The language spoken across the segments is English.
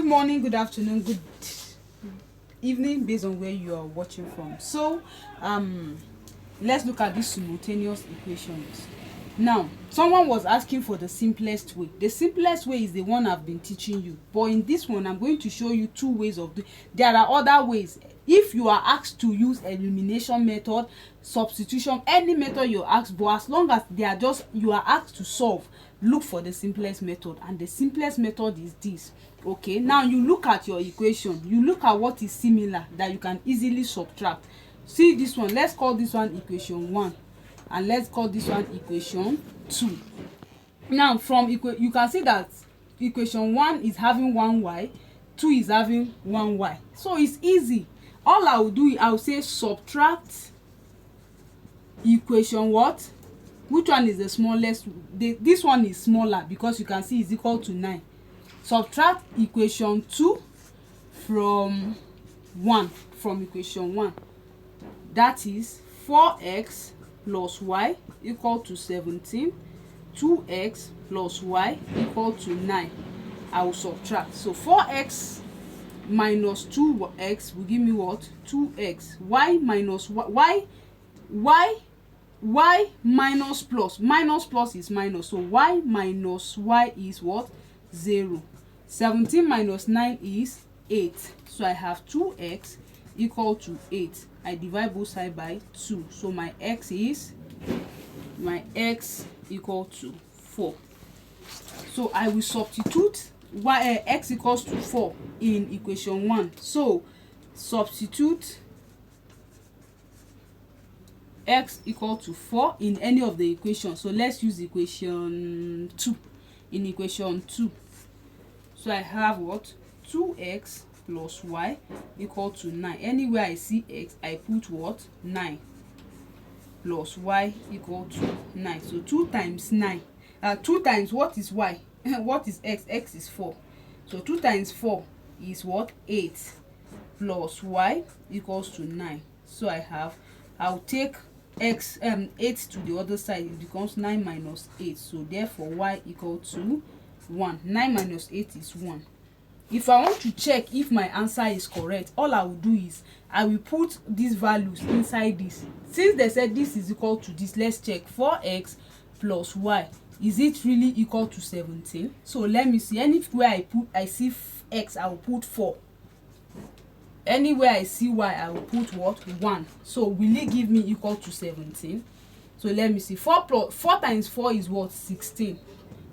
Good morning, good afternoon, good evening, based on where you are watching from. So let's look at these simultaneous equations. Now, someone was asking for the simplest way. The simplest way is the one I've been teaching you, but in this one I'm going to show you two ways of doing. There are other ways. If you are asked to use elimination method, substitution, any method you're asked, but as long as they are just you are asked to solve, look for the simplest method, and the simplest method is this. Okay, now you look at your equation, you look at what is similar that you can easily subtract. See this one, let's call this one equation 1, and let's call this one equation 2. Now from you can see that equation 1 is having 1y, 2 is having 1y, so it's easy. All I will do, I will say subtract equation what, which one is the smallest? This one is smaller because you can see it's equal to 9. Subtract equation 2 from 1, from equation 1, that is 4x plus y equal to 17, 2x plus y equal to 9. I will subtract. So 4x minus 2x will give me what? 2x. Y minus y minus plus. Minus plus is minus. So y minus y is what? 0. 17 minus 9 is 8. So I have 2x equal to 8. I divide both sides by 2. So my x equal to 4. So I will substitute x equals to 4 in equation 1. So substitute x equal to 4 in any of the equations. So let's use equation 2. In equation 2, so I have what? 2x plus y equal to 9. Anywhere I see x, I put what? 9 plus y equal to 9. So 2 times 9, 2 times what is y? What is x? X is 4. So 2 times 4 is what? 8 plus y equals to 9. So I'll take x 8 to the other side. It becomes 9 minus 8. So therefore y equal to 1. 9 minus 8 is 1. If I want to check if my answer is correct, all I will do is I will put these values inside this. Since they said this is equal to this, let's check. 4x plus y, is it really equal to 17? So let me see. Anywhere I see x, I will put 4. Anywhere I see y, I will put what? 1. So will it give me equal to 17? So let me see. 4 times 4 is what? 16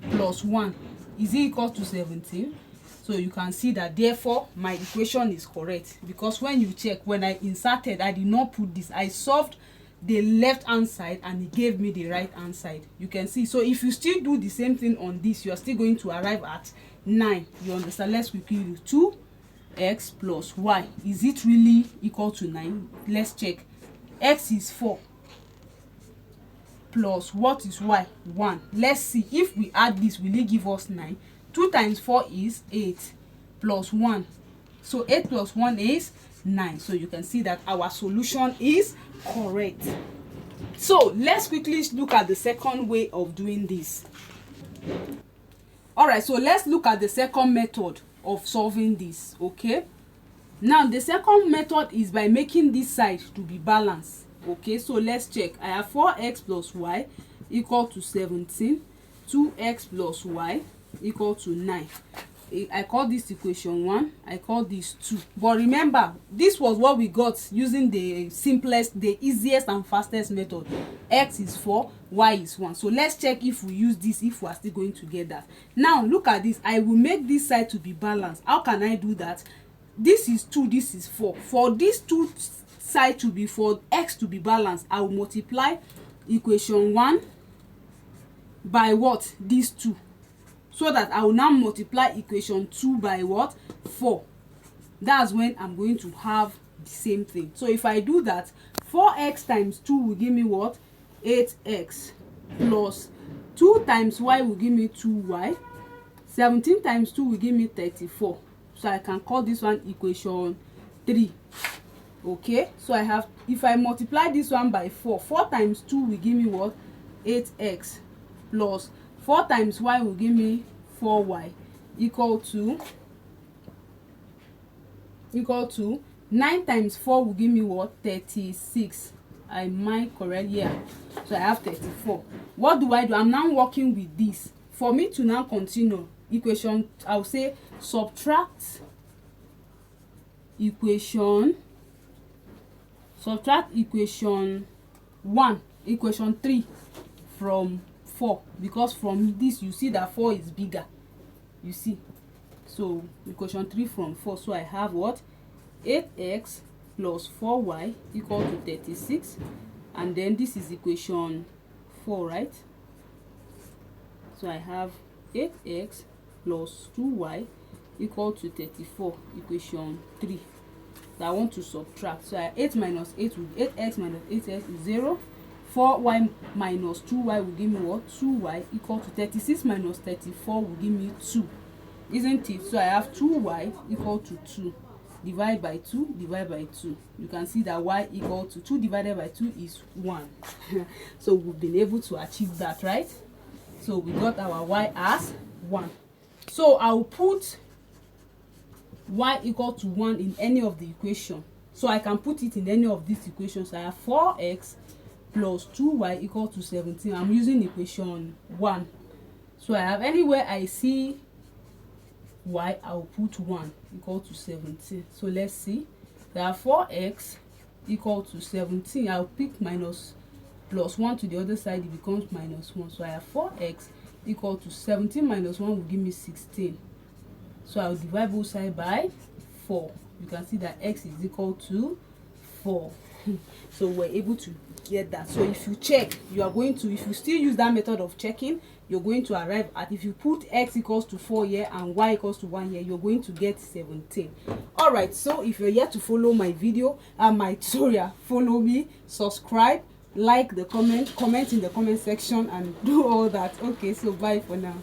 plus 1, is it equal to 17? So you can see that therefore my equation is correct, because when you check, when I inserted, I did not put this. I solved the left hand side and it gave me the right hand side. You can see. So if you still do the same thing on this, you are still going to arrive at 9. You understand? Let's quickly do 2x plus y. Is it really equal to 9? Let's check. X is 4 plus what is y? 1. Let's see if we add this, will it give us 9? 2 times 4 is 8 plus 1. So 8 plus 1 is 9. So you can see that our solution is correct. So let's quickly look at the second way of doing this. Alright, so let's look at the second method of solving this. Okay, now the second method is by making this side to be balanced. Okay, so let's check. I have 4x plus y equal to 17, 2x plus y equal to 9. I call this equation 1, I call this 2. But remember, this was what we got using the simplest, the easiest and fastest method. X is 4, y is 1. So let's check if we use this, if we are still going to get that. Now look at this. I will make this side to be balanced. How can I do that? This is 2, this is 4. For these two side to be, for x to be balanced, I will multiply equation 1 by what? These 2. So that I will now multiply equation 2 by what? 4. That's when I'm going to have the same thing. So if I do that, 4x times 2 will give me what? 8x plus 2 times y will give me 2y. 17 times 2 will give me 34. So I can call this one equation 3. Okay, so I have, if I multiply this one by 4, 4 times 2 will give me what? 8x plus 4 times y will give me 4y equal to equal to 9 times 4 will give me what? 36. Am I correct? Yeah. So I have 34. What do? I'm now working with this. For me to now continue equation, I'll say subtract equation 1, equation 3 from 4, because from this you see that 4 is bigger, you see. So equation 3 from 4. So I have what? 8x plus 4y equal to 36, and then this is equation 4, right? So I have 8x plus 2y equal to 34, equation 3. So I want to subtract. So 8 minus 8 will 8x minus 8x is 0. 4y minus 2y will give me what? 2y equal to 36 minus 34 will give me 2, isn't it? So I have 2y equal to 2. Divide by 2, divide by 2. You can see that y equal to 2 divided by 2 is 1. So we've been able to achieve that, right? So we got our y as 1. So I'll put y equal to 1 in any of the equation. So I can put it in any of these equations. I have 4x plus 2y equal to 17. I'm using equation 1. So I have anywhere I see y, I'll put 1 equal to 17. So let's see. I have 4x equal to 17. I'll pick minus plus 1 to the other side, it becomes minus 1. So I have 4x equal to 17 minus 1 will give me 16. So I'll divide both sides by 4. You can see that x is equal to 4. So we're able to get that. So if you check, you are going to, if you still use that method of checking, you're going to arrive at, if you put x equals to 4 here and y equals to 1 here, you're going to get 17. All right, so if you're yet to follow my video and my tutorial, follow me, subscribe, like the comment in the comment section, and do all that. Okay, so bye for now.